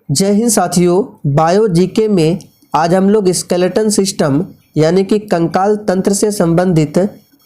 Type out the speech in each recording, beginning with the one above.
जय हिंद साथियों, bio GK में आज हम लोग स्केलेटन सिस्टम यानी कि कंकाल तंत्र से संबंधित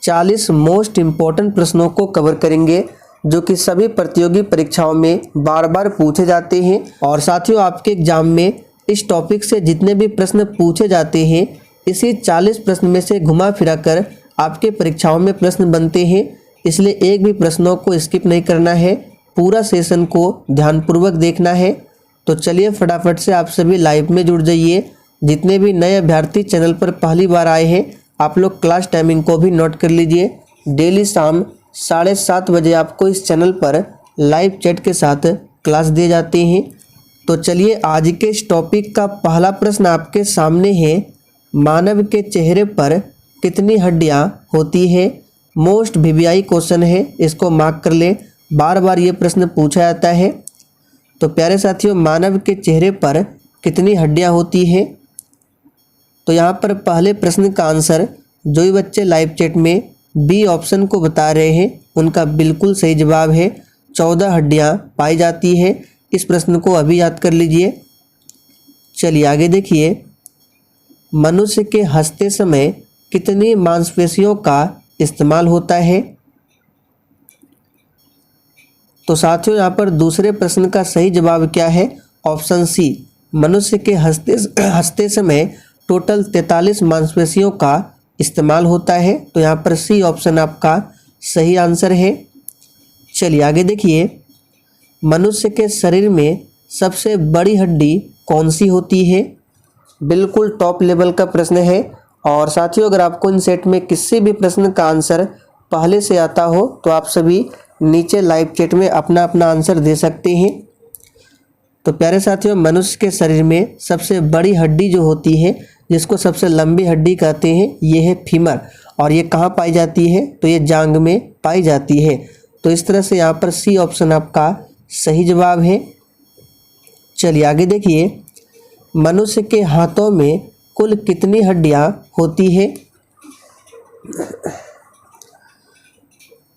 40 मोस्ट इम्पोर्टेंट प्रश्नों को कवर करेंगे जो कि सभी प्रतियोगी परीक्षाओं में बार बार पूछे जाते हैं। और साथियों, आपके एग्जाम में इस टॉपिक से जितने भी प्रश्न पूछे जाते हैं इसी 40 प्रश्न में से घुमा फिरा कर आपके परीक्षाओं में प्रश्न बनते हैं। इसलिए एक भी प्रश्नों को स्किप नहीं करना है, पूरा सेशन को ध्यानपूर्वक देखना है। तो चलिए फटाफट से आप सभी लाइव में जुड़ जाइए। जितने भी नए अभ्यर्थी चैनल पर पहली बार आए हैं आप लोग क्लास टाइमिंग को भी नोट कर लीजिए। डेली शाम 7:30 बजे आपको इस चैनल पर लाइव चैट के साथ क्लास दिए जाते हैं। तो चलिए आज के इस टॉपिक का पहला प्रश्न आपके सामने है। मानव के चेहरे पर कितनी हड्डियां होती है? मोस्ट वीवीआई क्वेश्चन है, इसको मार्क कर ले, बार बार ये प्रश्न पूछा जाता है। तो प्यारे साथियों, मानव के चेहरे पर कितनी हड्डियां होती है? तो यहाँ पर पहले प्रश्न का आंसर जो भी बच्चे लाइव चैट में बी ऑप्शन को बता रहे हैं उनका बिल्कुल सही जवाब है। 14 हड्डियां पाई जाती है। इस प्रश्न को अभी याद कर लीजिए। चलिए आगे देखिए। मनुष्य के हंसते समय कितनी मांसपेशियों का इस्तेमाल होता है? तो साथियों, यहाँ पर दूसरे प्रश्न का सही जवाब क्या है? ऑप्शन सी, मनुष्य के हंसते समय टोटल 43 मांसपेशियों का इस्तेमाल होता है। तो यहाँ पर सी ऑप्शन आपका सही आंसर है। चलिए आगे देखिए। मनुष्य के शरीर में सबसे बड़ी हड्डी कौन सी होती है? बिल्कुल टॉप लेवल का प्रश्न है। और साथियों, अगर आपको इन सेट में किसी भी प्रश्न का आंसर पहले से आता हो तो आप सभी नीचे लाइव चैट में अपना अपना आंसर दे सकते हैं। तो प्यारे साथियों, मनुष्य के शरीर में सबसे बड़ी हड्डी जो होती है, जिसको सबसे लंबी हड्डी कहते हैं, ये है फीमर। और ये कहाँ पाई जाती है? तो ये जांघ में पाई जाती है। तो इस तरह से यहाँ पर सी ऑप्शन आपका सही जवाब है। चलिए आगे देखिए। मनुष्य के हाथों में कुल कितनी हड्डियां होती है?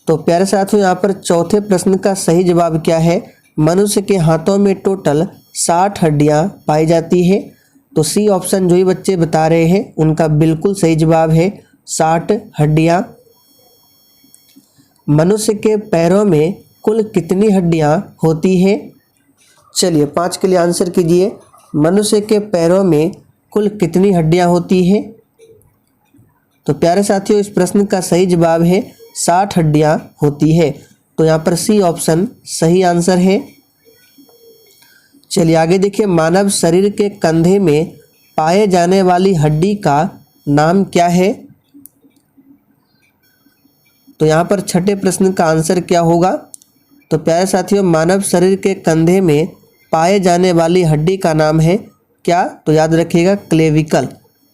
तो प्यारे साथियों, यहाँ पर चौथे प्रश्न का सही जवाब क्या है? मनुष्य के हाथों में टोटल 60 हड्डियां पाई जाती है। तो सी ऑप्शन जो ही बच्चे बता रहे हैं उनका बिल्कुल सही जवाब है, 60 हड्डियां। मनुष्य के पैरों में कुल कितनी हड्डियां होती है? चलिए 5 के लिए आंसर कीजिए। मनुष्य के पैरों में कुल कितनी हड्डियां होती है? तो प्यारे साथियों, इस प्रश्न का सही जवाब है 60 हड्डियां होती है। तो यहाँ पर सी ऑप्शन सही आंसर है। चलिए आगे देखिए। मानव शरीर के कंधे में पाए जाने वाली हड्डी का नाम क्या है? तो यहाँ पर छठे प्रश्न का आंसर क्या होगा? तो प्यारे साथियों, मानव शरीर के कंधे में पाए जाने वाली हड्डी का नाम है क्या? तो याद रखिएगा, क्लेविकल।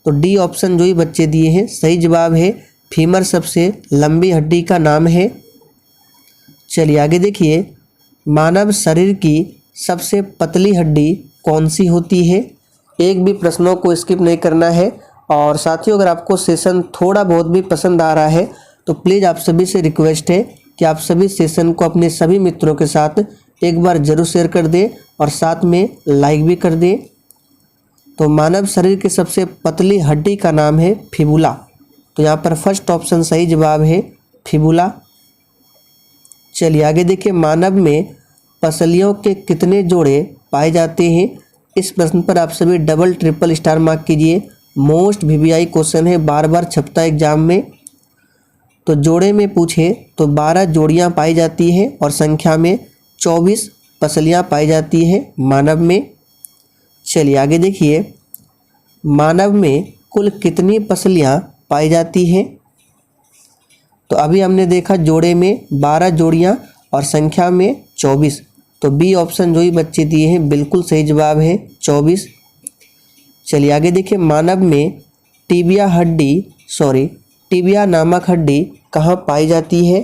तो डी ऑप्शन जो ही बच्चे दिए हैं सही जवाब है। फीमर सबसे लंबी हड्डी का नाम है। चलिए आगे देखिए। मानव शरीर की सबसे पतली हड्डी कौन सी होती है? एक भी प्रश्नों को स्किप नहीं करना है। और साथियों, अगर आपको सेशन थोड़ा बहुत भी पसंद आ रहा है तो प्लीज़ आप सभी से रिक्वेस्ट है कि आप सभी सेशन को अपने सभी मित्रों के साथ एक बार जरूर शेयर कर दें और साथ में लाइक भी कर दें। तो मानव शरीर की सबसे पतली हड्डी का नाम है फिबुला। तो यहाँ पर फर्स्ट ऑप्शन सही जवाब है, फिबुला। चलिए आगे देखिए। मानव में पसलियों के कितने जोड़े पाए जाते हैं? इस प्रश्न पर आप सभी डबल ट्रिपल स्टार मार्क कीजिए। मोस्ट वीवीआई क्वेश्चन है, बार बार छपता है एग्जाम में। तो जोड़े में पूछे तो 12 जोड़ियां पाई जाती है और संख्या में 24 पसलियां पाई जाती है मानव में। चलिए आगे देखिए। मानव में कुल कितनी पसलियां पाई जाती है? तो अभी हमने देखा जोड़े में 12 जोड़ियां और संख्या में 24। तो बी ऑप्शन जो ही बच्चे दिए हैं बिल्कुल सही जवाब है, 24। चलिए आगे देखिए। मानव में टिबिया नामक हड्डी कहाँ पाई जाती है?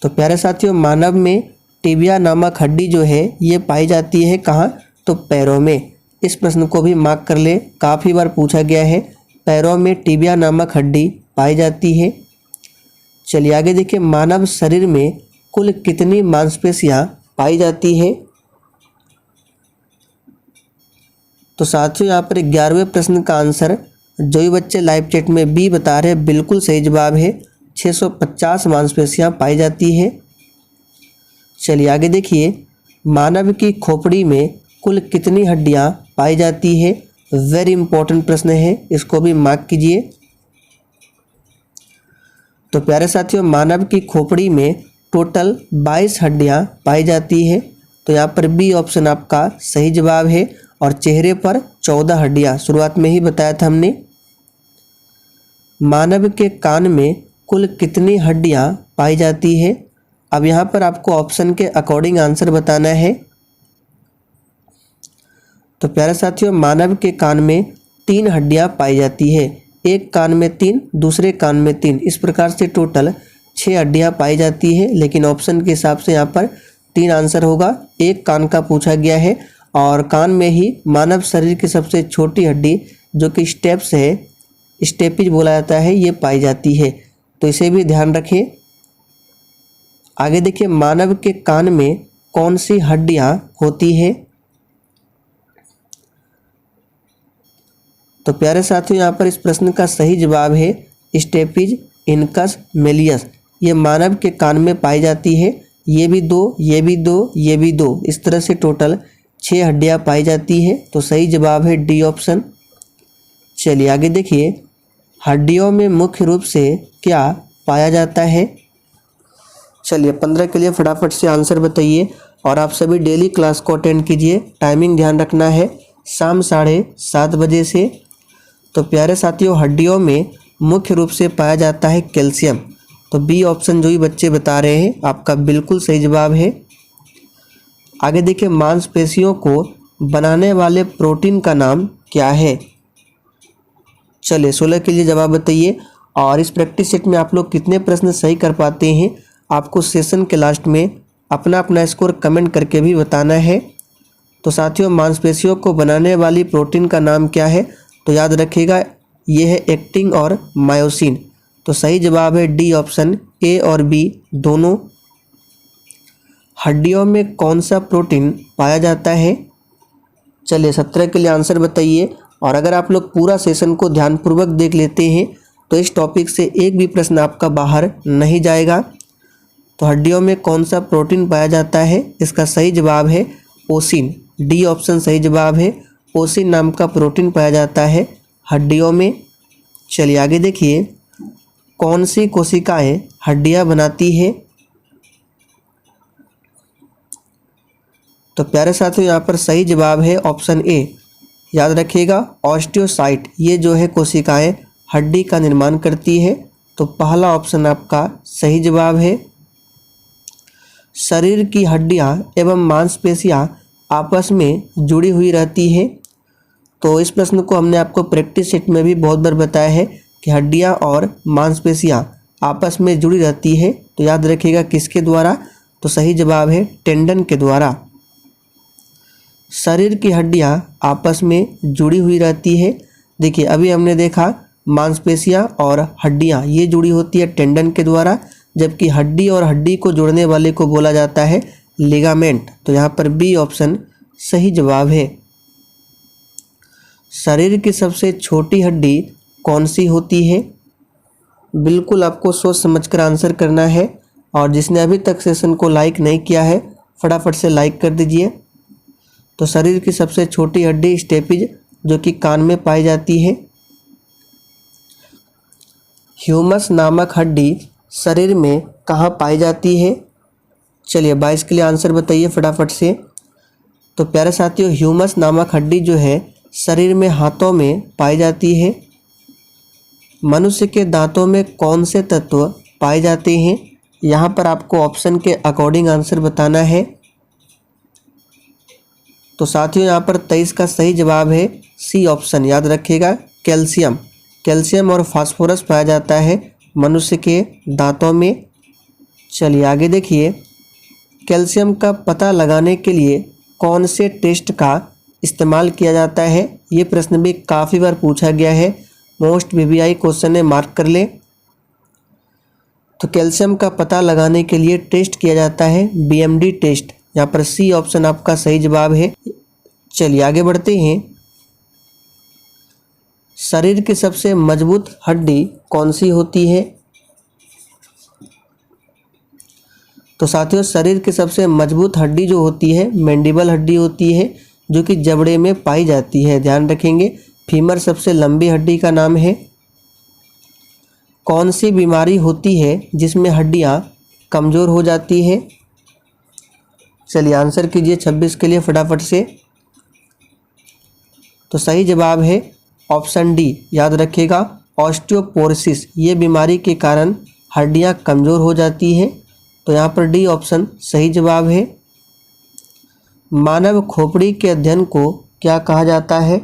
तो प्यारे साथियों, मानव में टिबिया नामक हड्डी जो है ये पाई जाती है कहाँ? तो पैरों में। इस प्रश्न को भी मार्क कर ले, काफ़ी बार पूछा गया है। पैरों में टिबिया नामक हड्डी पाई जाती है। चलिए आगे देखिए। मानव शरीर में कुल कितनी मांसपेशियां पाई जाती है? तो साथियों यहाँ पर 11वें प्रश्न का आंसर जो भी बच्चे लाइव चैट में बी बता रहे हैं बिल्कुल सही जवाब है। 650 मांसपेशियां पाई जाती है। चलिए आगे देखिए, मानव की खोपड़ी में कुल कितनी हड्डियां पाई जाती है? वेरी इंपॉर्टेंट प्रश्न है, इसको भी मार्क कीजिए। तो प्यारे साथियों, मानव की खोपड़ी में टोटल 22 हड्डियां पाई जाती है। तो यहाँ पर बी ऑप्शन आपका सही जवाब है। और चेहरे पर 14 हड्डियां, शुरुआत में ही बताया था हमने। मानव के कान में कुल कितनी हड्डियां पाई जाती है? अब यहाँ पर आपको ऑप्शन के अकॉर्डिंग आंसर बताना है। तो प्यारे साथियों, मानव के कान में 3 हड्डियां पाई जाती है। एक कान में 3, दूसरे कान में 3, इस प्रकार से टोटल 6 हड्डियां पाई जाती है। लेकिन ऑप्शन के हिसाब से यहाँ पर 3 आंसर होगा। एक कान का पूछा गया है और कान में ही मानव शरीर की सबसे छोटी हड्डी जो कि स्टेप्स है, स्टेपिज बोला जाता है, ये पाई जाती है। तो इसे भी ध्यान रखें। आगे देखिए, मानव के कान में कौन सी हड्डियां होती है? तो प्यारे साथियों, यहाँ पर इस प्रश्न का सही जवाब है स्टेपिज इनकस मेलियस। ये मानव के कान में पाई जाती है। ये भी 2, ये भी 2, ये भी 2, इस तरह से टोटल 6 हड्डियां पाई जाती है। तो सही जवाब है डी ऑप्शन। चलिए आगे देखिए, हड्डियों में मुख्य रूप से क्या पाया जाता है? चलिए 15 के लिए फटाफट से आंसर बताइए। और आप सभी डेली क्लास को अटेंड कीजिए। टाइमिंग ध्यान रखना है, शाम 7:30 बजे से। तो प्यारे साथियों, हड्डियों में मुख्य रूप से पाया जाता है कैल्शियम। तो बी ऑप्शन जो ही बच्चे बता रहे हैं आपका बिल्कुल सही जवाब है। आगे देखिए, मांसपेशियों को बनाने वाले प्रोटीन का नाम क्या है? चलिए 16 के लिए जवाब बताइए। और इस प्रैक्टिस सेट में आप लोग कितने प्रश्न सही कर पाते हैं आपको सेशन के लास्ट में अपना अपना स्कोर कमेंट करके भी बताना है। तो साथियों, मांसपेशियों को बनाने वाली प्रोटीन का नाम क्या है? तो याद रखिएगा, ये है एक्टिन और मायोसिन। तो सही जवाब है डी ऑप्शन, ए और बी दोनों। हड्डियों में कौन सा प्रोटीन पाया जाता है? चलिए 17 के लिए आंसर बताइए। और अगर आप लोग पूरा सेशन को ध्यानपूर्वक देख लेते हैं तो इस टॉपिक से एक भी प्रश्न आपका बाहर नहीं जाएगा। तो हड्डियों में कौन सा प्रोटीन पाया जाता है? इसका सही जवाब है ओसिन। डी ऑप्शन सही जवाब है। ओसिन नाम का प्रोटीन पाया जाता है हड्डियों में। चलिए आगे देखिए, कौन सी कोशिकाएं हड्डियां बनाती है? तो प्यारे साथियों, यहाँ पर सही जवाब है ऑप्शन ए। याद रखिएगा, ऑस्टियोसाइट ये जो है कोशिकाएं हड्डी का निर्माण करती है। तो पहला ऑप्शन आपका सही जवाब है। शरीर की हड्डियां एवं मांसपेशियां आपस में जुड़ी हुई रहती है। तो इस प्रश्न को हमने आपको प्रैक्टिस सेट में भी बहुत बार बताया है कि हड्डियां और मांसपेशियां आपस में जुड़ी रहती है। तो याद रखिएगा किसके द्वारा? तो सही जवाब है टेंडन के द्वारा। शरीर की हड्डियां आपस में जुड़ी हुई रहती है। देखिए अभी हमने देखा मांसपेशियां और हड्डियां ये जुड़ी होती है टेंडन के द्वारा, जबकि हड्डी और हड्डी को जोड़ने वाले को बोला जाता है लिगामेंट। तो यहाँ पर बी ऑप्शन सही जवाब है। शरीर की सबसे छोटी हड्डी कौन सी होती है? बिल्कुल आपको सोच समझकर आंसर करना है। और जिसने अभी तक सेशन को लाइक नहीं किया है फटाफट से लाइक कर दीजिए। तो शरीर की सबसे छोटी हड्डी स्टेपिज जो कि कान में पाई जाती है। ह्यूमस नामक हड्डी शरीर में कहाँ पाई जाती है? चलिए 22 के लिए आंसर बताइए फटाफट से। तो प्यारे साथियों, ह्यूमस नामक हड्डी जो है शरीर में हाथों में पाई जाती है। मनुष्य के दांतों में कौन से तत्व पाए जाते हैं? यहाँ पर आपको ऑप्शन के अकॉर्डिंग आंसर बताना है। तो साथियों, यहाँ पर 23 का सही जवाब है सी ऑप्शन। याद रखिएगा, कैल्शियम। कैल्शियम और फास्फोरस पाया जाता है मनुष्य के दांतों में। चलिए आगे देखिए, कैल्शियम का पता लगाने के लिए कौन से टेस्ट का इस्तेमाल किया जाता है? ये प्रश्न भी काफ़ी बार पूछा गया है। मोस्ट वीवीआई क्वेश्चन है, मार्क कर ले। तो कैल्शियम का पता लगाने के लिए टेस्ट किया जाता है बीएमडी टेस्ट। यहाँ पर सी ऑप्शन आपका सही जवाब है। चलिए आगे बढ़ते हैं। शरीर की सबसे मजबूत हड्डी कौन सी होती है? तो साथियों शरीर की सबसे मजबूत हड्डी जो होती है मैंडिबल हड्डी होती है, जो कि जबड़े में पाई जाती है, ध्यान रखेंगे। फीमर सबसे लंबी हड्डी का नाम है। कौन सी बीमारी होती है जिसमें हड्डियां कमज़ोर हो जाती है? चलिए आंसर कीजिए 26 के लिए फटाफट से। तो सही जवाब है ऑप्शन डी, याद रखिएगा, ऑस्टियोपोरोसिस। ये बीमारी के कारण हड्डियां कमज़ोर हो जाती है। तो यहाँ पर डी ऑप्शन सही जवाब है। मानव खोपड़ी के अध्ययन को क्या कहा जाता है?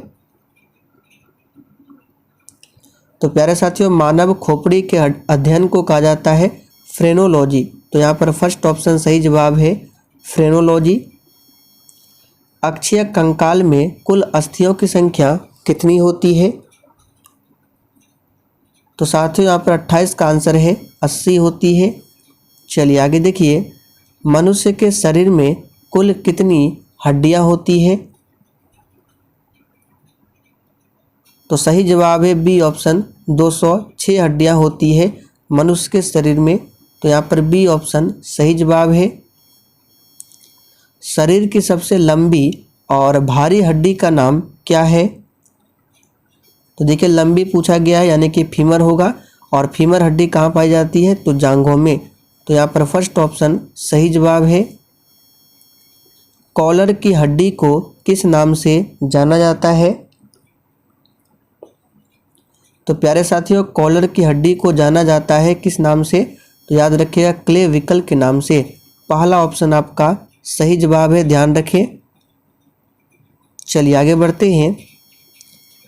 तो प्यारे साथियों मानव खोपड़ी के अध्ययन को कहा जाता है फ्रेनोलॉजी। तो यहाँ पर फर्स्ट ऑप्शन सही जवाब है, फ्रेनोलॉजी। अक्षीय कंकाल में कुल अस्थियों की संख्या कितनी होती है? तो साथियों यहाँ पर 28 का आंसर है, 80 होती है। चलिए आगे देखिए, मनुष्य के शरीर में कुल कितनी हड्डियां होती है? तो सही जवाब है बी ऑप्शन, 206 हड्डियां होती है मनुष्य के शरीर में। तो यहाँ पर बी ऑप्शन सही जवाब है। शरीर की सबसे लंबी और भारी हड्डी का नाम क्या है? तो देखिए लंबी पूछा गया है, यानी कि फीमर होगा। और फीमर हड्डी कहाँ पाई जाती है? तो जांघों में। तो यहाँ पर फर्स्ट ऑप्शन सही जवाब है। कॉलर की हड्डी को किस नाम से जाना जाता है? तो प्यारे साथियों कॉलर की हड्डी को जाना जाता है किस नाम से? तो याद रखिएगा क्लेविकल के नाम से। पहला ऑप्शन आपका सही जवाब है, ध्यान रखें। चलिए आगे बढ़ते हैं।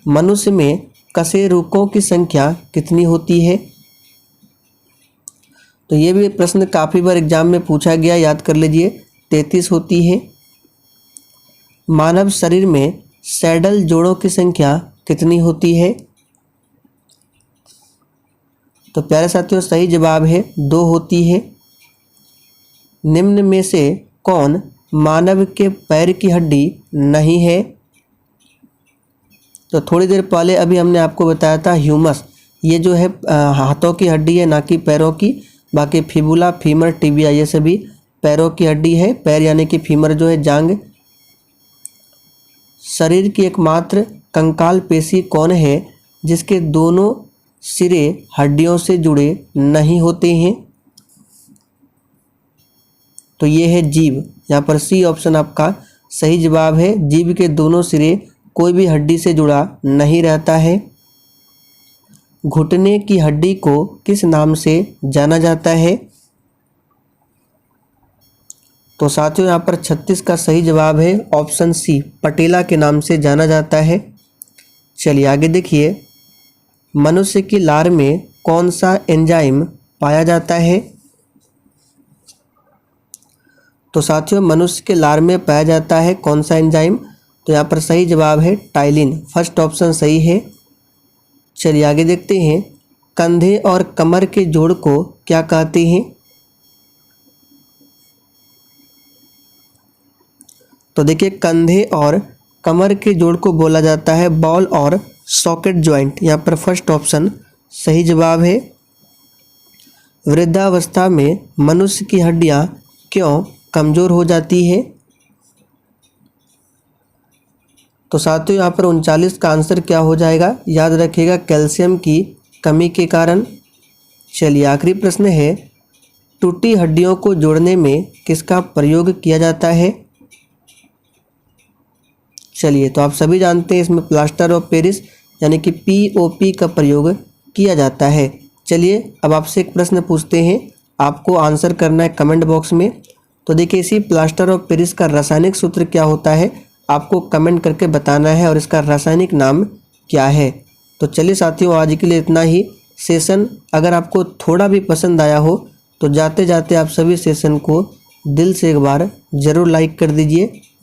मनुष्य में कशेरुकों की संख्या कितनी होती है? तो ये भी प्रश्न काफ़ी बार एग्जाम में पूछा गया, याद कर लीजिए, 33 होती है। मानव शरीर में सैडल जोड़ों की संख्या कितनी होती है? तो प्यारे साथियों सही जवाब है 2 होती है। निम्न में से कौन मानव के पैर की हड्डी नहीं है? तो थोड़ी देर पहले अभी हमने आपको बताया था ह्यूमस, ये जो है हाथों की हड्डी है, ना कि पैरों की। बाकी फिबुला, फीमर, टिबिया ये सभी पैरों की हड्डी है। पैर यानी कि फीमर जो है जांग। शरीर की एकमात्र कंकाल पेशी कौन है जिसके दोनों सिरे हड्डियों से जुड़े नहीं होते हैं? तो ये है जीभ। यहाँ पर सी ऑप्शन आपका सही जवाब है। जीभ के दोनों सिरे कोई भी हड्डी से जुड़ा नहीं रहता है। घुटने की हड्डी को किस नाम से जाना जाता है? तो साथियों यहाँ पर 36 का सही जवाब है ऑप्शन सी, पटेला के नाम से जाना जाता है। चलिए आगे देखिए, मनुष्य की लार में कौन सा एंजाइम पाया जाता है? तो साथियों मनुष्य के लार में पाया जाता है कौन सा एंजाइम? तो यहाँ पर सही जवाब है टाइलिन, फर्स्ट ऑप्शन सही है। चलिए आगे देखते हैं, कंधे और कमर के जोड़ को क्या कहते हैं? तो देखिए कंधे और कमर के जोड़ को बोला जाता है बॉल और सॉकेट जॉइंट। यहाँ पर फर्स्ट ऑप्शन सही जवाब है। वृद्धावस्था में मनुष्य की हड्डियाँ क्यों कमज़ोर हो जाती है? तो साथियों यहाँ पर 39 का आंसर क्या हो जाएगा? याद रखिएगा कैल्शियम की कमी के कारण। चलिए आखिरी प्रश्न है, टूटी हड्डियों को जोड़ने में किसका प्रयोग किया जाता है? चलिए तो आप सभी जानते हैं इसमें प्लास्टर ऑफ पेरिस यानी कि POP का प्रयोग किया जाता है। चलिए अब आपसे एक प्रश्न पूछते हैं, आपको आंसर करना है कमेंट बॉक्स में। तो देखिए इसी प्लास्टर ऑफ पेरिस का रासायनिक सूत्र क्या होता है आपको कमेंट करके बताना है, और इसका रासायनिक नाम क्या है। तो चलिए साथियों आज के लिए इतना ही। सेशन अगर आपको थोड़ा भी पसंद आया हो तो जाते जाते आप सभी सेशन को दिल से एक बार ज़रूर लाइक कर दीजिए।